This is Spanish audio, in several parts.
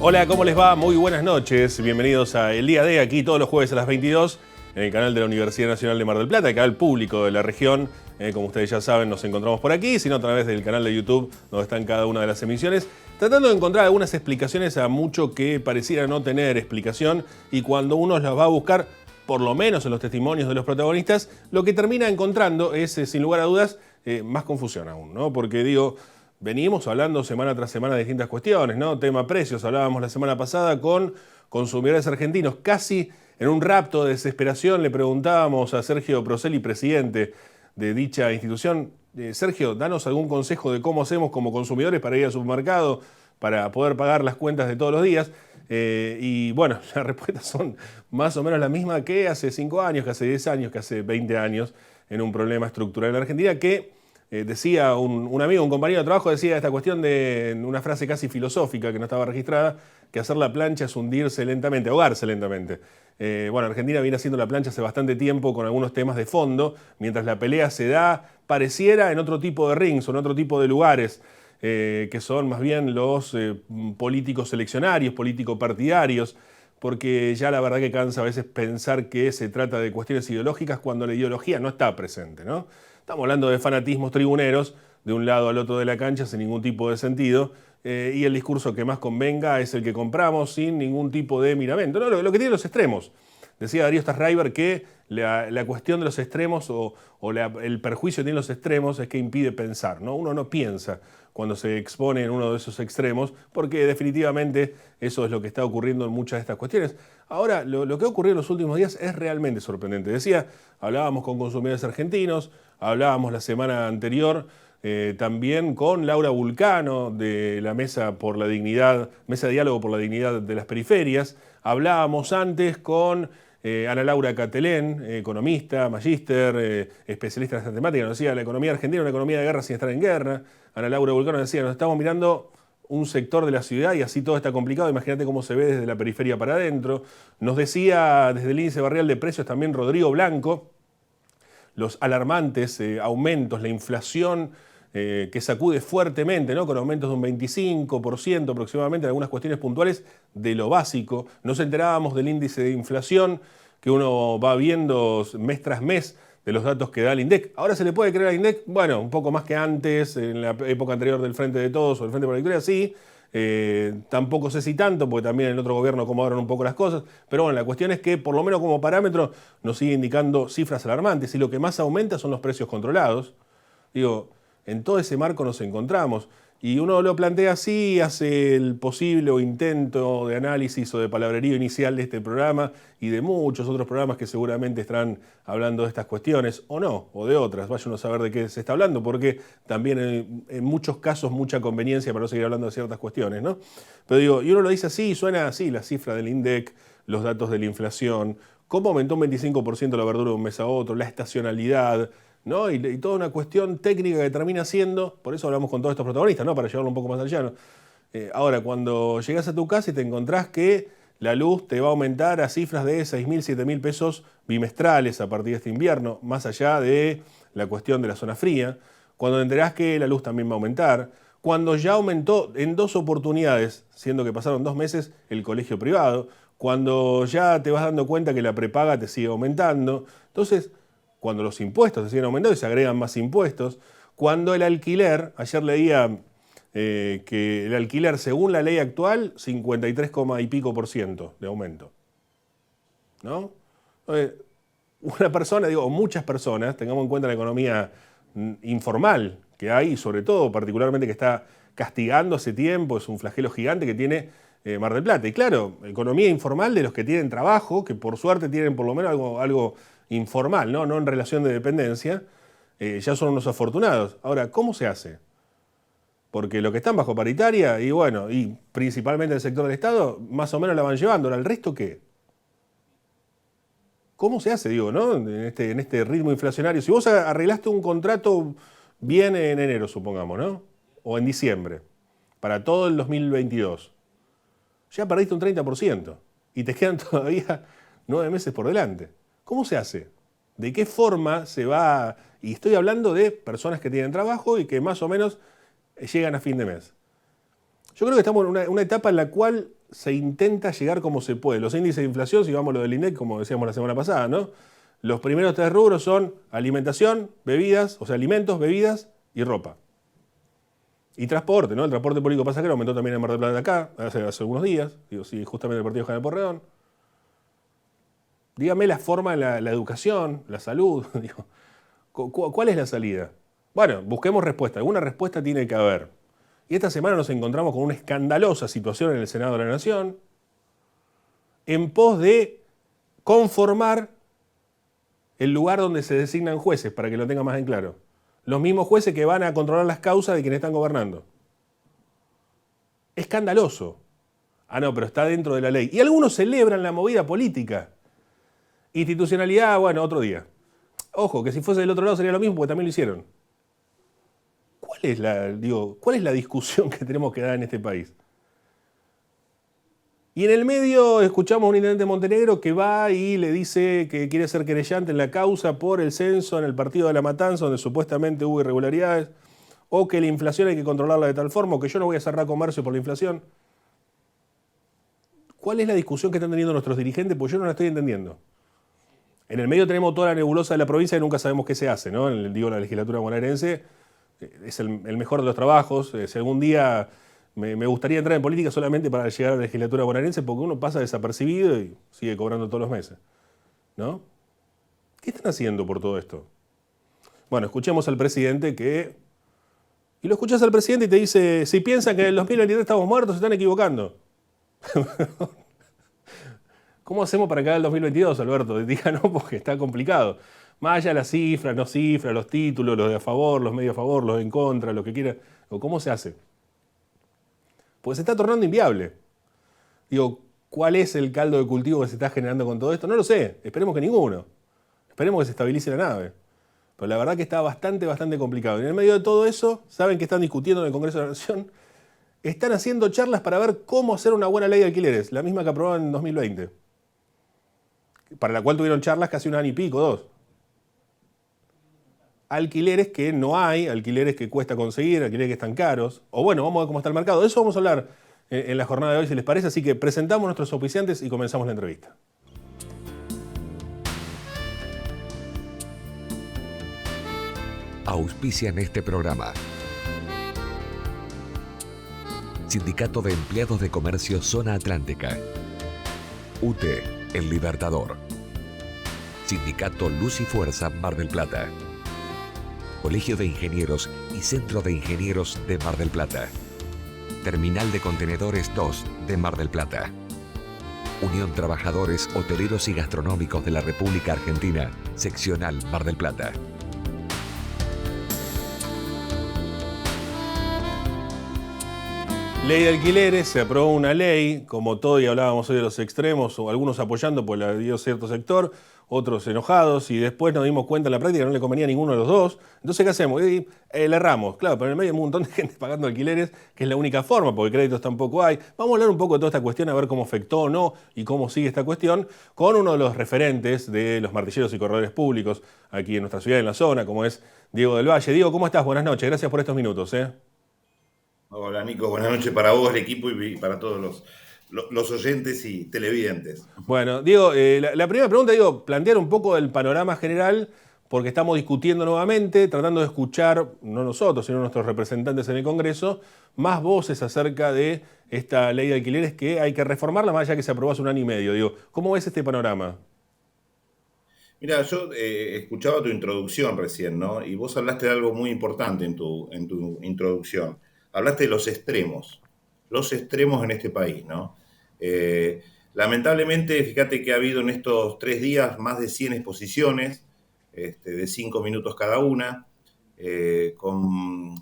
Hola, ¿cómo les va? Muy buenas noches. Bienvenidos a El Día D, aquí todos los jueves a las 22, en el canal de la Universidad Nacional de Mar del Plata, el canal público de la región. Como ustedes ya saben, nos encontramos por aquí, sino a través del canal de YouTube, donde están cada una de las emisiones, tratando de encontrar algunas explicaciones a mucho que pareciera no tener explicación, y cuando uno las va a buscar, por lo menos en los testimonios de los protagonistas, lo que termina encontrando es, sin lugar a dudas, más confusión aún, ¿no? Porque digo, venimos hablando semana tras semana de distintas cuestiones, ¿no? Tema precios, hablábamos la semana pasada con consumidores argentinos, casi en un rapto de desesperación le preguntábamos a Sergio Proselli, presidente de dicha institución: Sergio, danos algún consejo de cómo hacemos como consumidores para ir al supermercado, para poder pagar las cuentas de todos los días. Y bueno, las respuestas son más o menos las mismas que hace 5 años, que hace 10 años, que hace 20 años, en un problema estructural en Argentina que... decía un amigo, un compañero de trabajo, decía esta cuestión de una frase casi filosófica que no estaba registrada, que hacer la plancha es hundirse lentamente, ahogarse lentamente. Bueno, Argentina viene haciendo la plancha hace bastante tiempo con algunos temas de fondo, mientras la pelea se da, pareciera, en otro tipo de rings o en otro tipo de lugares, que son más bien los políticos seleccionarios, políticos partidarios, porque ya la verdad que cansa a veces pensar que se trata de cuestiones ideológicas cuando la ideología no está presente, ¿no? Estamos hablando de fanatismos tribuneros de un lado al otro de la cancha sin ningún tipo de sentido, y el discurso que más convenga es el que compramos sin ningún tipo de miramento. No, lo que tiene los extremos. Decía Darío Stasraiver que la cuestión de los extremos el perjuicio que tienen los extremos es que impide pensar, ¿no? Uno no piensa cuando se expone en uno de esos extremos, porque definitivamente eso es lo que está ocurriendo en muchas de estas cuestiones. Ahora, lo que ha ocurrido en los últimos días es realmente sorprendente. Decía, hablábamos con consumidores argentinos, hablábamos la semana anterior también con Laura Vulcano de la Mesa de Diálogo por la Dignidad de las Periferias. Hablábamos antes con Ana Laura Catelén, economista, magíster, especialista en esta temática. Nos decía, la economía argentina es una economía de guerra sin estar en guerra. Ana Laura Vulcano decía, nos estamos mirando un sector de la ciudad y así todo está complicado. Imagínate cómo se ve desde la periferia para adentro. Nos decía desde el índice barrial de precios también Rodrigo Blanco, los alarmantes aumentos, la inflación que sacude fuertemente, ¿no? Con aumentos de un 25% aproximadamente en algunas cuestiones puntuales de lo básico. Nos enterábamos del índice de inflación que uno va viendo mes tras mes de los datos que da el INDEC. ¿Ahora se le puede creer al INDEC? Bueno, un poco más que antes, en la época anterior del Frente de Todos o del Frente por la Victoria, sí. Tampoco sé si tanto, porque también en el otro gobierno acomodaron un poco las cosas, pero bueno, la cuestión es que por lo menos como parámetro nos sigue indicando cifras alarmantes, y lo que más aumenta son los precios controlados. Digo, en todo ese marco nos encontramos, y uno lo plantea así, hace el posible o intento de análisis o de palabrerío inicial de este programa y de muchos otros programas que seguramente estarán hablando de estas cuestiones, o no, o de otras. Vaya uno a saber de qué se está hablando, porque también en muchos casos mucha conveniencia para no seguir hablando de ciertas cuestiones, ¿no? Pero digo, y uno lo dice así, suena así, la cifra del INDEC, los datos de la inflación, cómo aumentó un 25% la verdura de un mes a otro, la estacionalidad, ¿no? Y toda una cuestión técnica que termina siendo, por eso hablamos con todos estos protagonistas, ¿no? Para llevarlo un poco más al llano. Ahora, cuando llegas a tu casa y te encontrás que la luz te va a aumentar a cifras de 6.000, 7.000 pesos bimestrales a partir de este invierno, más allá de la cuestión de la zona fría, cuando te enterás que la luz también va a aumentar, cuando ya aumentó en 2 oportunidades, siendo que pasaron 2 meses, el colegio privado, cuando ya te vas dando cuenta que la prepaga te sigue aumentando, entonces, cuando los impuestos se siguen aumentando y se agregan más impuestos, cuando el alquiler, ayer leía que el alquiler, según la ley actual, 53, y pico % de aumento, ¿no? Una persona, digo, muchas personas, tengamos en cuenta la economía informal que hay, y sobre todo, particularmente, que está castigando hace tiempo, es un flagelo gigante que tiene Mar del Plata. Y claro, economía informal de los que tienen trabajo, que por suerte tienen por lo menos algo informal, ¿no? No en relación de dependencia, ya son unos afortunados. Ahora, ¿cómo se hace? Porque los que están bajo paritaria, y bueno, y principalmente el sector del Estado, más o menos la van llevando. Ahora, ¿el resto qué? ¿Cómo se hace, digo, ¿no? En este ritmo inflacionario. Si vos arreglaste un contrato bien en enero, supongamos, ¿no? O en diciembre, para todo el 2022, ya perdiste un 30% y te quedan todavía 9 meses por delante. ¿Cómo se hace? ¿De qué forma se va? Y estoy hablando de personas que tienen trabajo y que más o menos llegan a fin de mes. Yo creo que estamos en una etapa en la cual se intenta llegar como se puede. Los índices de inflación, si vamos a lo del INDEC, como decíamos la semana pasada, ¿no? Los primeros 3 rubros son alimentación, bebidas, o sea, alimentos, bebidas y ropa. Y transporte, ¿no? El transporte público pasajero aumentó también en Mar del Plata acá, hace algunos días. Digo, sí, justamente el partido General Porredón. Dígame la forma, la educación, la salud. Digo, ¿cuál es la salida? Bueno, busquemos respuesta. Alguna respuesta tiene que haber. Y esta semana nos encontramos con una escandalosa situación en el Senado de la Nación en pos de conformar el lugar donde se designan jueces, para que lo tenga más en claro. Los mismos jueces que van a controlar las causas de quienes están gobernando. Escandaloso. Ah, no, pero está dentro de la ley. Y algunos celebran la movida política. Institucionalidad, bueno, otro día. Ojo, que si fuese del otro lado sería lo mismo, porque también lo hicieron. ¿Cuál es la discusión que tenemos que dar en este país? Y en el medio escuchamos a un intendente de Montenegro que va y le dice que quiere ser querellante en la causa por el censo en el partido de La Matanza, donde supuestamente hubo irregularidades, o que la inflación hay que controlarla de tal forma, o que yo no voy a cerrar comercio por la inflación. ¿Cuál es la discusión que están teniendo nuestros dirigentes? Pues yo no la estoy entendiendo. En el medio tenemos toda la nebulosa de la provincia y nunca sabemos qué se hace, ¿no? La legislatura bonaerense es el mejor de los trabajos. Si algún día me gustaría entrar en política solamente para llegar a la legislatura bonaerense, porque uno pasa desapercibido y sigue cobrando todos los meses, ¿no? ¿Qué están haciendo por todo esto? Bueno, escuchemos al presidente que... Y lo escuchás al presidente y te dice, si piensan que en el 2023 estamos muertos, se están equivocando. ¿Cómo hacemos para caer el 2022, Alberto? Diga no, porque está complicado. Más allá de las cifras, no cifras, los títulos, los de a favor, los medio a favor, los en contra, lo que quiera. ¿Cómo se hace? Pues se está tornando inviable. Digo, ¿cuál es el caldo de cultivo que se está generando con todo esto? No lo sé, esperemos que ninguno. Esperemos que se estabilice la nave. Pero la verdad que está bastante complicado. Y en el medio de todo eso, ¿saben que están discutiendo en el Congreso de la Nación? Están haciendo charlas para ver cómo hacer una buena ley de alquileres, la misma que aprobaron en 2020. Para la cual tuvieron charlas casi 1 año y pico, 2. Alquileres que no hay, alquileres que cuesta conseguir, alquileres que están caros. O bueno, vamos a ver cómo está el mercado. De eso vamos a hablar en la jornada de hoy, si les parece. Así que presentamos nuestros auspiciantes y comenzamos la entrevista. Auspician este programa. Sindicato de Empleados de Comercio Zona Atlántica. UTE, El Libertador. Sindicato Luz y Fuerza Mar del Plata. Colegio de Ingenieros y Centro de Ingenieros de Mar del Plata. Terminal de Contenedores 2 de Mar del Plata. Unión Trabajadores Hoteleros y Gastronómicos de la República Argentina, Seccional Mar del Plata. Ley de alquileres, se aprobó una ley, como todo, y hablábamos hoy de los extremos, o algunos apoyando, pues la dio cierto sector, otros enojados, y después nos dimos cuenta en la práctica que no le convenía a ninguno de los dos. Entonces, ¿qué hacemos? Le erramos, claro, pero en el medio hay un montón de gente pagando alquileres, que es la única forma, porque créditos tampoco hay. Vamos a hablar un poco de toda esta cuestión, a ver cómo afectó o no, y cómo sigue esta cuestión, con uno de los referentes de los martilleros y corredores públicos aquí en nuestra ciudad, en la zona, como es Diego del Valle. Diego, ¿cómo estás? Buenas noches, gracias por estos minutos. Hola Nico, buenas noches para vos, el equipo y para todos los oyentes y televidentes. Bueno, Diego, la primera pregunta, digo, plantear un poco el panorama general, porque estamos discutiendo nuevamente, tratando de escuchar, no nosotros, sino nuestros representantes en el Congreso, más voces acerca de esta ley de alquileres que hay que reformarla, más allá que se aprobó hace 1 año y medio. Digo, ¿cómo ves este panorama? Mira, yo escuchaba tu introducción recién, ¿no? Y vos hablaste de algo muy importante en tu introducción. Hablaste de los extremos en este país, ¿no? Lamentablemente, fíjate que ha habido en estos 3 días más de 100 exposiciones, de 5 minutos cada una, con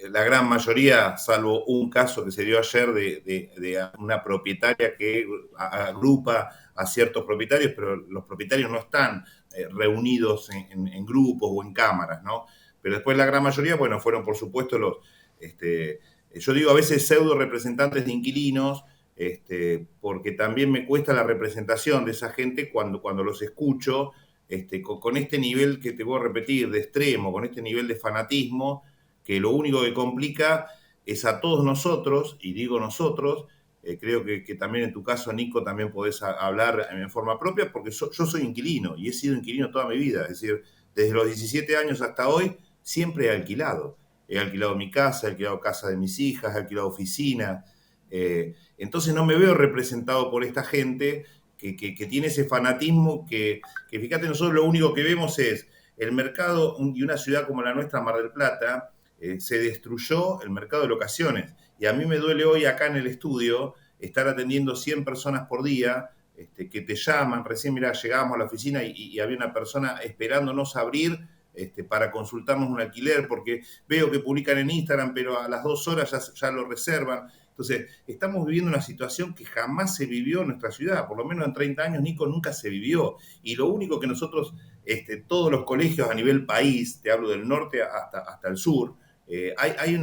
la gran mayoría, salvo un caso que se dio ayer de una propietaria que agrupa a ciertos propietarios, pero los propietarios no están reunidos en grupos o en cámaras, ¿no? Pero después la gran mayoría, bueno, fueron por supuesto yo digo a veces pseudo representantes de inquilinos, porque también me cuesta la representación de esa gente cuando los escucho, con este nivel que te voy a repetir, de extremo, con este nivel de fanatismo, que lo único que complica es a todos nosotros, y digo nosotros, Creo que también en tu caso, Nico, también podés hablar en forma propia, porque yo soy inquilino y he sido inquilino toda mi vida. Es decir, desde los 17 años hasta hoy, siempre he alquilado. He alquilado mi casa, he alquilado casa de mis hijas, he alquilado oficina. Entonces no me veo representado por esta gente que tiene ese fanatismo que fíjate, nosotros lo único que vemos es el mercado y una ciudad como la nuestra, Mar del Plata, se destruyó el mercado de locaciones. Y a mí me duele hoy acá en el estudio estar atendiendo 100 personas por día que te llaman. Recién, mirá, llegábamos a la oficina y había una persona esperándonos a abrir para consultarnos un alquiler, porque veo que publican en Instagram, pero a las 2 horas ya lo reservan. Entonces, estamos viviendo una situación que jamás se vivió en nuestra ciudad, por lo menos en 30 años, Nico, nunca se vivió. Y lo único que nosotros, todos los colegios a nivel país, te hablo del norte hasta el sur, hay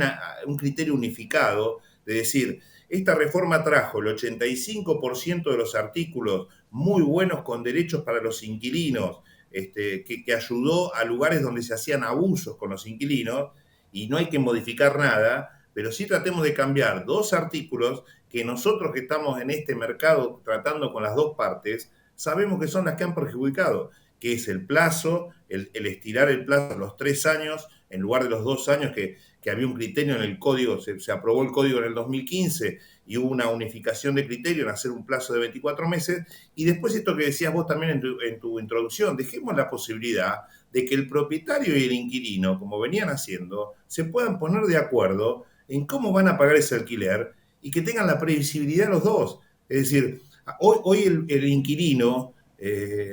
un criterio unificado de decir, esta reforma trajo el 85% de los artículos muy buenos con derechos para los inquilinos, que ayudó a lugares donde se hacían abusos con los inquilinos, y no hay que modificar nada, pero sí tratemos de cambiar 2 artículos que nosotros que estamos en este mercado tratando con las 2 partes, sabemos que son las que han perjudicado, que es el plazo, el estirar el plazo a los 3 años, en lugar de los 2 años que había un criterio en el código, se aprobó el código en el 2015 y hubo una unificación de criterio en hacer un plazo de 24 meses. Y después esto que decías vos también en tu introducción, dejemos la posibilidad de que el propietario y el inquilino, como venían haciendo, se puedan poner de acuerdo en cómo van a pagar ese alquiler y que tengan la previsibilidad los dos. Es decir, hoy el inquilino,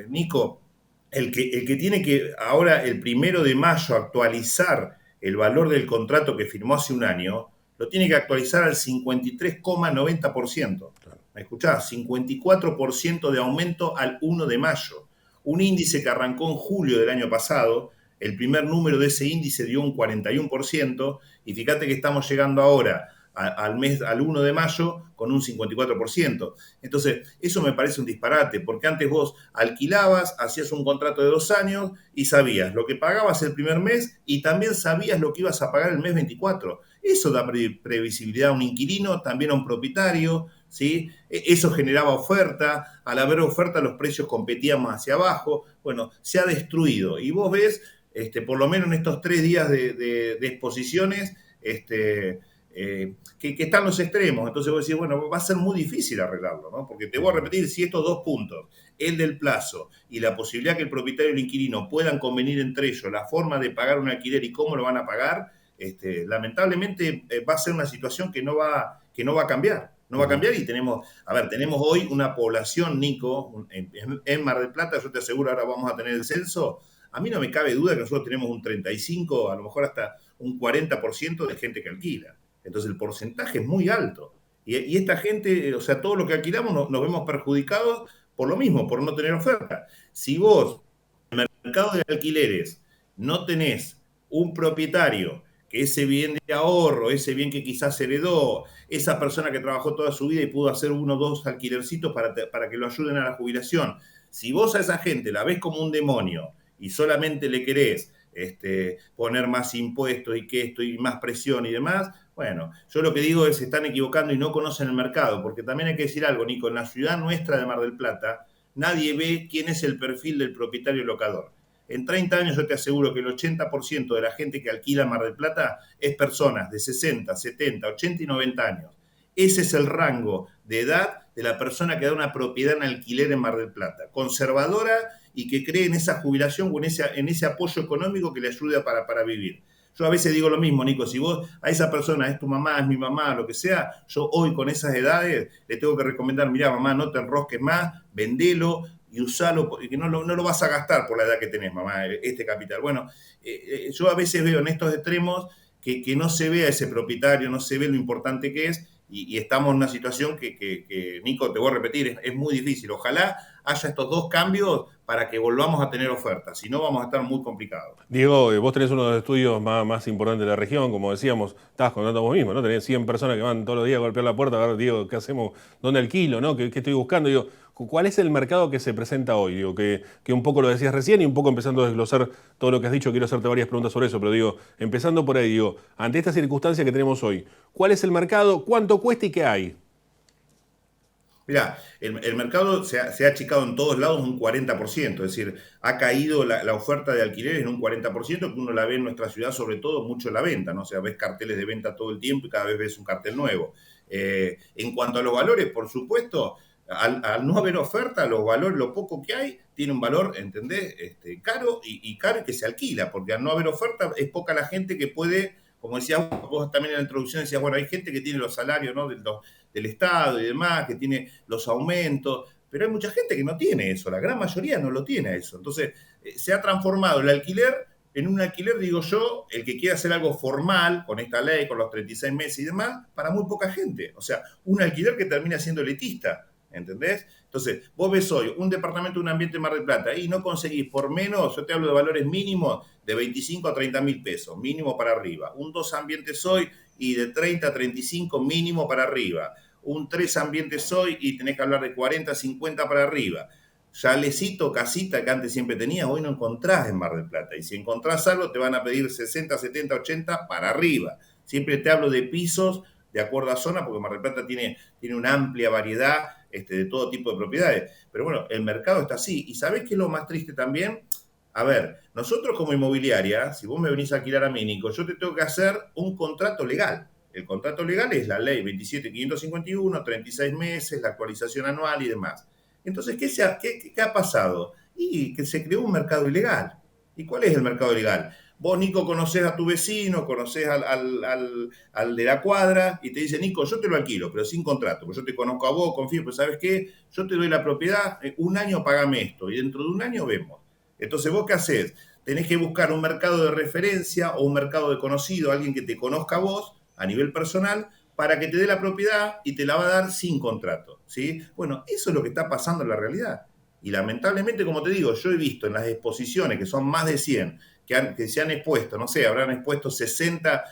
Nico, el que tiene que ahora el 1 de mayo actualizar el valor del contrato que firmó hace un año, lo tiene que actualizar al 53,90%. ¿Me escuchás? 54% de aumento al 1 de mayo. Un índice que arrancó en julio del año pasado. El primer número de ese índice dio un 41%, y fíjate que estamos llegando ahora al 1 de mayo con un 54%. Entonces, eso me parece un disparate, porque antes vos alquilabas, hacías un contrato de 2 años y sabías lo que pagabas el primer mes y también sabías lo que ibas a pagar el mes 24. Eso da previsibilidad a un inquilino, también a un propietario, ¿sí? Eso generaba oferta. Al haber oferta, los precios competían más hacia abajo. Bueno, se ha destruido. Y vos ves, por lo menos en estos 3 días de exposiciones, que están los extremos. Entonces vos decís, bueno, va a ser muy difícil arreglarlo, ¿no? Porque te voy a repetir, si estos 2 puntos, el del plazo y la posibilidad que el propietario y el inquilino puedan convenir entre ellos la forma de pagar un alquiler y cómo lo van a pagar, lamentablemente va a ser una situación que no va a cambiar. No va a cambiar. Y tenemos hoy una población, Nico, en Mar del Plata, yo te aseguro, ahora vamos a tener el censo. A mí no me cabe duda que nosotros tenemos un 35, a lo mejor hasta un 40% de gente que alquila. Entonces el porcentaje es muy alto. Y esta gente, o sea, todo lo que alquilamos nos vemos perjudicados por lo mismo, por no tener oferta. Si vos, en el mercado de alquileres, no tenés un propietario que ese bien de ahorro, ese bien que quizás heredó, esa persona que trabajó toda su vida y pudo hacer 1 o 2 alquilercitos para que lo ayuden a la jubilación, si vos a esa gente la ves como un demonio y solamente le querés poner más impuestos y que esto y más presión y demás, bueno, yo lo que digo es que se están equivocando y no conocen el mercado, porque también hay que decir algo, Nico, en la ciudad nuestra de Mar del Plata, nadie ve quién es el perfil del propietario locador. En 30 años yo te aseguro que el 80% de la gente que alquila en Mar del Plata es personas de 60, 70, 80 y 90 años. Ese es el rango de edad de la persona que da una propiedad en alquiler en Mar del Plata, conservadora y que cree en esa jubilación o en ese apoyo económico que le ayuda para vivir. Yo a veces digo lo mismo, Nico, si vos a esa persona, es tu mamá, es mi mamá, lo que sea, yo hoy con esas edades le tengo que recomendar, mirá mamá, no te enrosques más, vendelo y usalo, porque no lo vas a gastar por la edad que tenés, mamá, este capital. Bueno, yo a veces veo en estos extremos que no se ve a ese propietario, no se ve lo importante que es, y estamos en una situación que, Nico, te voy a repetir, es muy difícil. Ojalá haya estos 2 cambios para que volvamos a tener ofertas, si no vamos a estar muy complicados. Diego, vos tenés uno de los estudios más importantes de la región, como decíamos, estabas contando vos mismo, ¿no? Tenés 100 personas que van todos los días a golpear la puerta, a ver, Diego, ¿qué hacemos? ¿Dónde alquilo? ¿No? ¿Qué estoy buscando? Digo, ¿cuál es el mercado que se presenta hoy? Digo, que un poco lo decías recién y un poco empezando a desglosar todo lo que has dicho, quiero hacerte varias preguntas sobre eso, pero digo, empezando por ahí, digo, ante esta circunstancia que tenemos hoy, ¿cuál es el mercado? ¿Cuánto cuesta y qué hay? Mirá, el mercado se ha achicado en todos lados un 40%, es decir, ha caído la oferta de alquileres en un 40%, que uno la ve en nuestra ciudad, sobre todo mucho en la venta, ¿no? O sea, ves carteles de venta todo el tiempo y cada vez ves un cartel nuevo. En cuanto a los valores, por supuesto, al no haber oferta, los valores, lo poco que hay, tiene un valor, ¿entendés? Caro y caro y que se alquila, porque al no haber oferta es poca la gente que puede, como decías vos también en la introducción, decías, bueno, hay gente que tiene los salarios, ¿no? Del Estado y demás, que tiene los aumentos, pero hay mucha gente que no tiene eso, la gran mayoría no lo tiene eso. Entonces, se ha transformado el alquiler en un alquiler, digo yo, el que quiere hacer algo formal con esta ley, con los 36 meses y demás, para muy poca gente. O sea, un alquiler que termina siendo elitista, ¿entendés? Entonces, vos ves hoy un departamento de un ambiente en Mar del Plata y no conseguís por menos, yo te hablo de valores mínimos, de 25 a 30 mil pesos, mínimo para arriba. Un dos ambientes hoy y de 30 a 35 mínimo para arriba. Un 3 ambientes hoy y tenés que hablar de 40 a 50 para arriba. Chalecito, casita que antes siempre tenías, hoy no encontrás en Mar del Plata. Y si encontrás algo, te van a pedir 60, 70, 80 para arriba. Siempre te hablo de pisos de acuerdo a zona, porque Mar del Plata tiene una amplia variedad de todo tipo de propiedades. Pero bueno, el mercado está así. ¿Y sabés qué es lo más triste también? A ver, nosotros como inmobiliaria, si vos me venís a alquilar a mí, Nico, yo te tengo que hacer un contrato legal. El contrato legal es la ley 27.551, 36 meses, la actualización anual y demás. Entonces, ¿qué ha pasado? Y que se creó un mercado ilegal. ¿Y cuál es el mercado ilegal? Vos, Nico, conocés a tu vecino, conocés al de la cuadra y te dice, Nico, yo te lo alquilo, pero sin contrato, porque yo te conozco a vos, confío, pero ¿sabes qué? Yo te doy la propiedad, un año pagame esto y dentro de un año vemos. Entonces, ¿vos qué hacés? Tenés que buscar un mercado de referencia o un mercado de conocido, alguien que te conozca a vos a nivel personal, para que te dé la propiedad y te la va a dar sin contrato, ¿sí? Bueno, eso es lo que está pasando en la realidad. Y lamentablemente, como te digo, yo he visto en las exposiciones, que son más de 100, que se han expuesto, no sé, habrán expuesto 60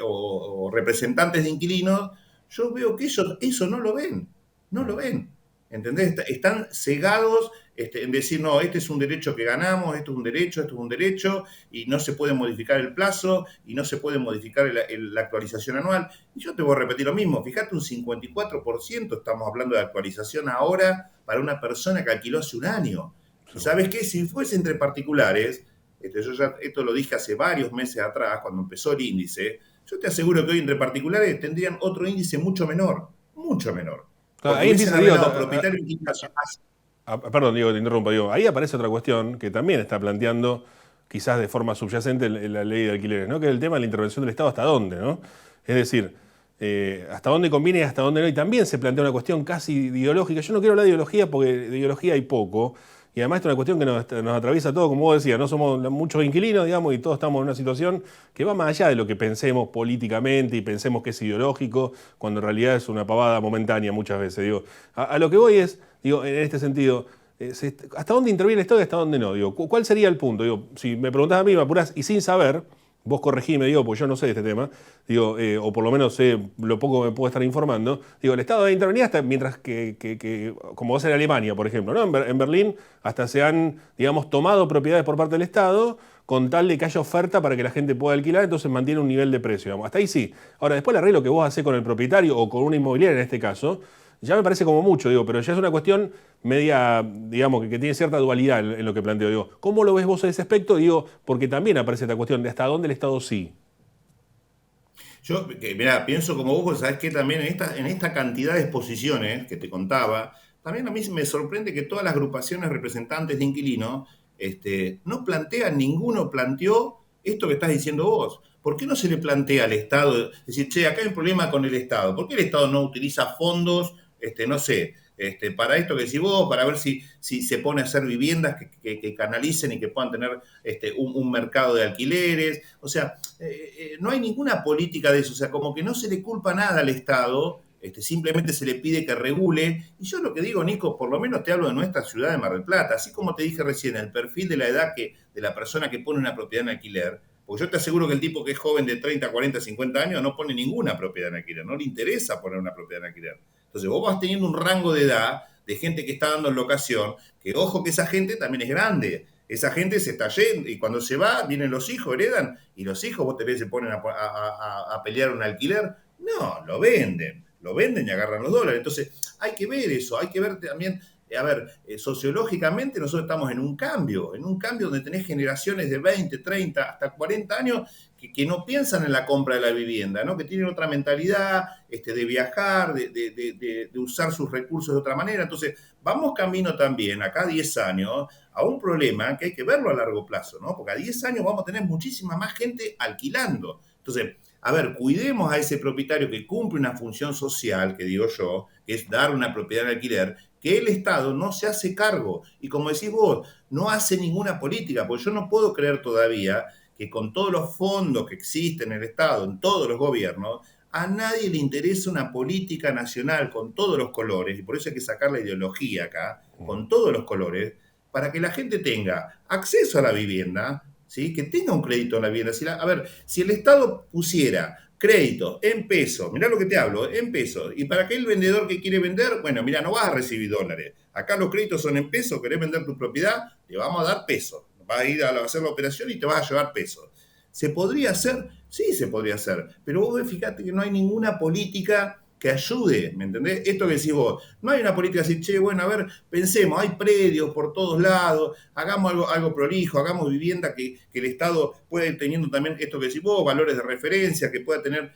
o representantes de inquilinos, yo veo que ellos eso no lo ven, no lo ven. ¿Entendés? Están cegados en decir, no, este es un derecho que ganamos, esto es un derecho, y no se puede modificar el plazo, y no se puede modificar la actualización anual. Y yo te voy a repetir lo mismo, fíjate, un 54% estamos hablando de actualización ahora para una persona que alquiló hace un año. ¿Y sabes qué? Si fuese entre particulares, yo ya esto lo dije hace varios meses atrás, cuando empezó el índice, yo te aseguro que hoy entre particulares tendrían otro índice mucho menor, mucho menor. Claro, Porque ahí hubiesen empieza, digo, arrendado propietario en perdón, Diego, te interrumpo. Digo, ahí aparece otra cuestión que también está planteando, quizás de forma subyacente, la ley de alquileres, ¿no? Que es el tema de la intervención del Estado, ¿hasta dónde, no? Es decir, hasta dónde conviene y hasta dónde no. Y también se plantea una cuestión casi ideológica. Yo no quiero hablar de ideología porque de ideología hay poco. Y además es una cuestión que nos atraviesa todo, como vos decías, no somos muchos inquilinos, digamos, y todos estamos en una situación que va más allá de lo que pensemos políticamente y pensemos que es ideológico, cuando en realidad es una pavada momentánea muchas veces. Digo, a lo que voy es, digo, en este sentido, ¿hasta dónde interviene el Estado y hasta dónde no? Digo, ¿cuál sería el punto? Digo, si me preguntás a mí, me apurás, y sin saber, vos corregime, digo, porque yo no sé de este tema, digo, o por lo menos sé lo poco que me puedo estar informando, digo, el Estado debe intervenir hasta mientras como va a ser Alemania, por ejemplo, ¿no? En Berlín hasta se han, digamos, tomado propiedades por parte del Estado con tal de que haya oferta para que la gente pueda alquilar, entonces mantiene un nivel de precio, digamos. Hasta ahí sí. Ahora, después el arreglo que vos hacés con el propietario o con una inmobiliaria en este caso, ya me parece como mucho, digo, pero ya es una cuestión media, digamos, que tiene cierta dualidad en lo que planteo. Digo, ¿cómo lo ves vos en ese aspecto? Digo, porque también aparece esta cuestión de hasta dónde el Estado sí. Yo, mira, pienso como vos, sabés que también en esta cantidad de exposiciones que te contaba, también a mí me sorprende que todas las agrupaciones representantes de inquilinos no plantean, ninguno planteó esto que estás diciendo vos. ¿Por qué no se le plantea al Estado, decir, che, acá hay un problema con el Estado? ¿Por qué el Estado no utiliza fondos, no sé, para esto que decís vos, para ver si se pone a hacer viviendas que canalicen y que puedan tener un mercado de alquileres? O sea, no hay ninguna política de eso, o sea, como que no se le culpa nada al Estado, simplemente se le pide que regule. Y yo lo que digo, Nico, por lo menos te hablo de nuestra ciudad de Mar del Plata, así como te dije recién, el perfil de la edad de la persona que pone una propiedad en alquiler, porque yo te aseguro que el tipo que es joven de 30, 40, 50 años no pone ninguna propiedad en alquiler, no le interesa poner una propiedad en alquiler. Entonces vos vas teniendo un rango de edad de gente que está dando en locación, que ojo que esa gente también es grande. Esa gente se está yendo y cuando se va, vienen los hijos, heredan, y los hijos vos te ves se ponen a pelear un alquiler. No, lo venden. lo venden y agarran los dólares. Entonces, hay que ver eso, hay que ver también, sociológicamente nosotros estamos en un cambio donde tenés generaciones de 20, 30, hasta 40 años que no piensan en la compra de la vivienda, ¿no? Que tienen otra mentalidad de viajar, de usar sus recursos de otra manera. Entonces, vamos camino también, acá a 10 años, a un problema que hay que verlo a largo plazo, ¿no? Porque a 10 años vamos a tener muchísima más gente alquilando. Entonces, a ver, cuidemos a ese propietario que cumple una función social, que digo yo, que es dar una propiedad de alquiler, que el Estado no se hace cargo. Y como decís vos, no hace ninguna política, porque yo no puedo creer todavía que con todos los fondos que existen en el Estado, en todos los gobiernos, a nadie le interesa una política nacional con todos los colores, y por eso hay que sacar la ideología acá, con todos los colores, para que la gente tenga acceso a la vivienda, ¿sí? Que tenga un crédito en la vivienda. Si el Estado pusiera crédito en pesos, mirá lo que te hablo, en pesos, y para aquel vendedor que quiere vender, bueno, mira, no vas a recibir dólares. Acá los créditos son en pesos, querés vender tu propiedad, te vamos a dar pesos. Vas a ir a hacer la operación y te vas a llevar pesos. ¿Se podría hacer? Sí, se podría hacer. Pero vos fíjate que no hay ninguna política que ayude, ¿me entendés? Esto que decís vos, no hay una política así, che, bueno, a ver, pensemos, hay predios por todos lados, hagamos algo prolijo, hagamos vivienda que el Estado pueda ir teniendo también esto que decís vos, valores de referencia, que pueda tener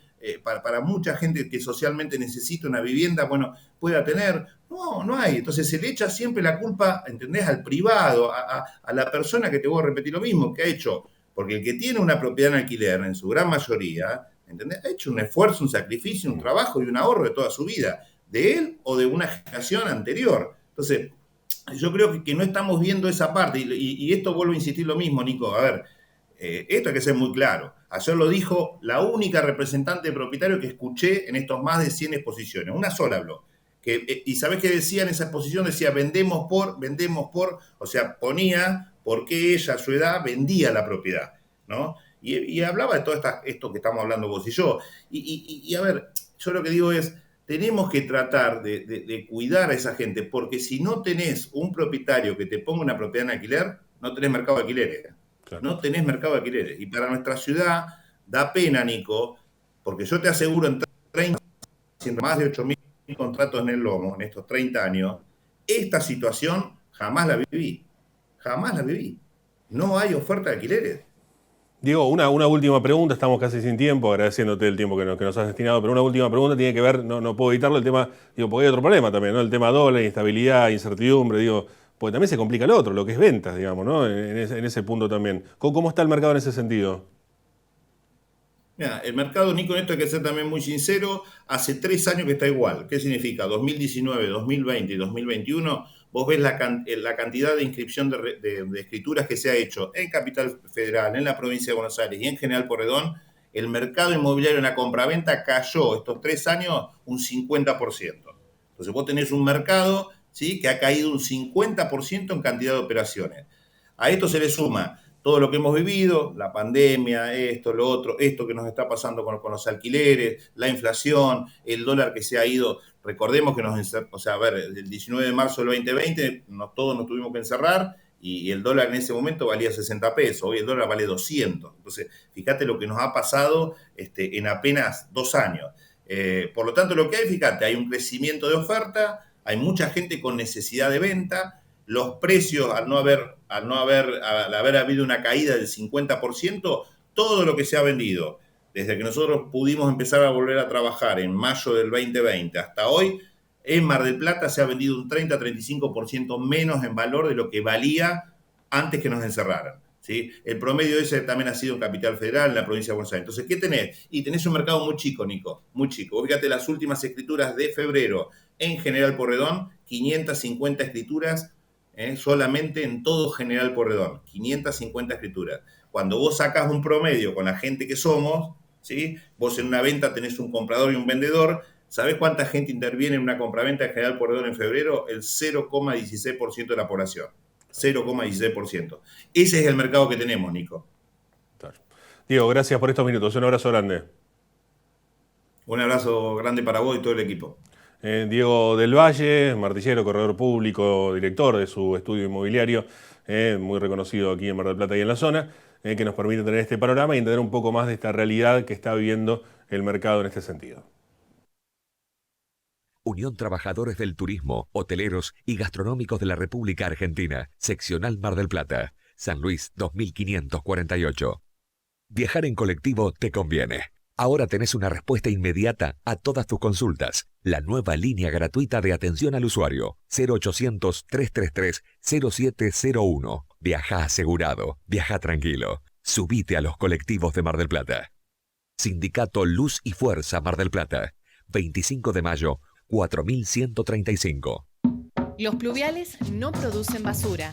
para mucha gente que socialmente necesita una vivienda, bueno, pueda tener. No hay. Entonces se le echa siempre la culpa, ¿entendés? Al privado, a la persona que te voy a repetir lo mismo, que ha hecho, porque el que tiene una propiedad en alquiler, en su gran mayoría, ¿entendés? Ha hecho un esfuerzo, un sacrificio, un trabajo y un ahorro de toda su vida, de él o de una generación anterior. Entonces, yo creo que no estamos viendo esa parte, y esto vuelvo a insistir lo mismo, Nico. A ver, esto hay que ser muy claro. Ayer lo dijo la única representante de propietario que escuché en estos más de 100 exposiciones. Una sola habló. ¿Y sabés qué decía en esa exposición? Decía, vendemos por, o sea, ponía por qué ella a su edad vendía la propiedad, ¿no? Y hablaba de todo esto que estamos hablando vos y yo. Y a ver, yo lo que digo es, tenemos que tratar de cuidar a esa gente, porque si no tenés un propietario que te ponga una propiedad en alquiler, no tenés mercado de alquileres. Claro. No tenés mercado de alquileres. Y para nuestra ciudad da pena, Nico, porque yo te aseguro en 30, haciendo más de 8.000 contratos en el lomo en estos 30 años, esta situación jamás la viví. Jamás la viví. No hay oferta de alquileres. Diego, una última pregunta, estamos casi sin tiempo, agradeciéndote el tiempo que nos has destinado, pero una última pregunta tiene que ver, no puedo evitarlo, el tema, digo, porque hay otro problema también, ¿no? El tema dólar, instabilidad, incertidumbre, digo, porque también se complica lo otro, lo que es ventas, digamos, ¿no? En ese punto también. ¿Cómo está el mercado en ese sentido? Mira, el mercado, Nico, en esto hay que ser también muy sincero, hace 3 años que está igual. ¿Qué significa? 2019, 2020 y 2021, vos ves la cantidad de inscripción de escrituras que se ha hecho en Capital Federal, en la provincia de Buenos Aires y en General Porredón. El mercado inmobiliario en la compraventa cayó estos 3 años un 50%. Entonces vos tenés un mercado, ¿sí?, que ha caído un 50% en cantidad de operaciones. A esto se le suma todo lo que hemos vivido, la pandemia, esto, lo otro, esto que nos está pasando con los alquileres, la inflación, el dólar que se ha ido. Recordemos que el 19 de marzo del 2020 todos nos tuvimos que encerrar y el dólar en ese momento valía 60 pesos, hoy el dólar vale 200. Entonces, fíjate lo que nos ha pasado en apenas 2 años. Por lo tanto, lo que hay, fíjate, hay un crecimiento de oferta, hay mucha gente con necesidad de venta. Los precios, al haber habido una caída del 50%, todo lo que se ha vendido, desde que nosotros pudimos empezar a volver a trabajar en mayo del 2020 hasta hoy, en Mar del Plata se ha vendido un 30-35% menos en valor de lo que valía antes que nos encerraran, ¿sí? El promedio ese también ha sido en Capital Federal, en la provincia de Buenos Aires. Entonces, ¿qué tenés? Y tenés un mercado muy chico, Nico, muy chico. Vos fíjate las últimas escrituras de febrero en General Porredón, 550 escrituras solamente en todo General Porredón, 550 escrituras. Cuando vos sacás un promedio con la gente que somos, ¿sí?, vos en una venta tenés un comprador y un vendedor. ¿Sabés cuánta gente interviene en una compraventa en General Porredón en febrero? El 0,16% de la población. 0,16%. Ese es el mercado que tenemos, Nico. Claro. Diego, gracias por estos minutos. Un abrazo grande. Un abrazo grande para vos y todo el equipo. Diego del Valle, martillero, corredor público, director de su estudio inmobiliario, muy reconocido aquí en Mar del Plata y en la zona, que nos permite tener este panorama y entender un poco más de esta realidad que está viviendo el mercado en este sentido. Unión Trabajadores del Turismo, Hoteleros y Gastronómicos de la República Argentina, Seccional Mar del Plata, San Luis 2548. Viajar en colectivo te conviene. Ahora tenés una respuesta inmediata a todas tus consultas. La nueva línea gratuita de atención al usuario, 0800-333-0701. Viaja asegurado, viaja tranquilo. Subite a los colectivos de Mar del Plata. Sindicato Luz y Fuerza Mar del Plata, 25 de mayo, 4135. Los pluviales no producen basura.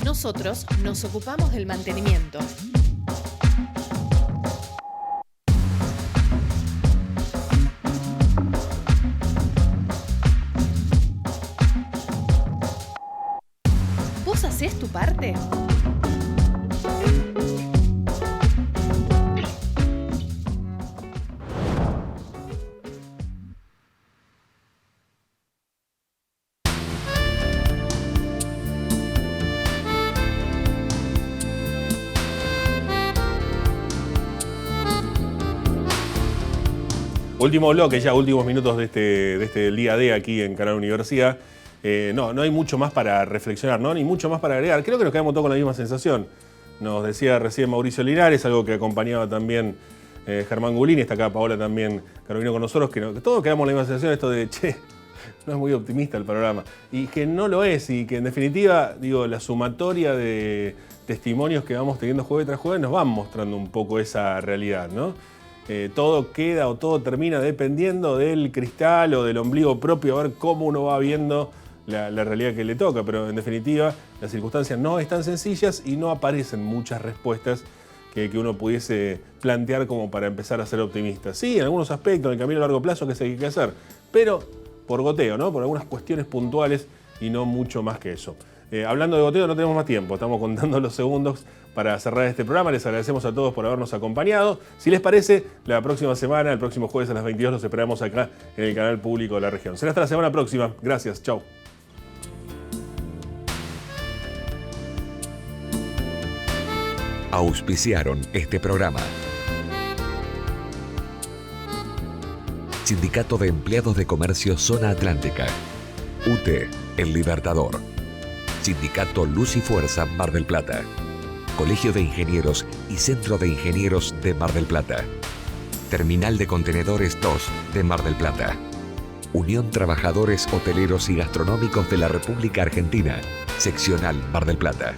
Nosotros nos ocupamos del mantenimiento. ¿Vos hacés tu parte? Último bloque, ya últimos minutos de este día D aquí en Canal Universidad. No hay mucho más para reflexionar, ¿no? Ni mucho más para agregar. Creo que nos quedamos todos con la misma sensación. Nos decía recién Mauricio Linares, algo que acompañaba también Germán Gulini, está acá Paola también, que vino con nosotros, que todos quedamos con la misma sensación, esto de, no es muy optimista el panorama. Y que no lo es, y que en definitiva, digo, la sumatoria de testimonios que vamos teniendo jueves tras jueves nos van mostrando un poco esa realidad, ¿no? Todo queda o todo termina dependiendo del cristal o del ombligo propio, a ver cómo uno va viendo la realidad que le toca, pero en definitiva las circunstancias no están sencillas y no aparecen muchas respuestas que uno pudiese plantear como para empezar a ser optimista. Sí, en algunos aspectos, en el camino a largo plazo que se hay que hacer, pero por goteo, ¿no? Por algunas cuestiones puntuales y no mucho más que eso. Hablando de goteo, no tenemos más tiempo, estamos contando los segundos para cerrar este programa. Les agradecemos a todos por habernos acompañado. Si les parece, la próxima semana, el próximo jueves a las 22, los esperamos acá en el canal público de la región. Será hasta la semana próxima. Gracias, chau. Auspiciaron este programa. Sindicato de Empleados de Comercio Zona Atlántica. UTE, El Libertador. Sindicato Luz y Fuerza Mar del Plata. Colegio de Ingenieros y Centro de Ingenieros de Mar del Plata. Terminal de Contenedores 2 de Mar del Plata. Unión Trabajadores Hoteleros y Gastronómicos de la República Argentina, Seccional Mar del Plata.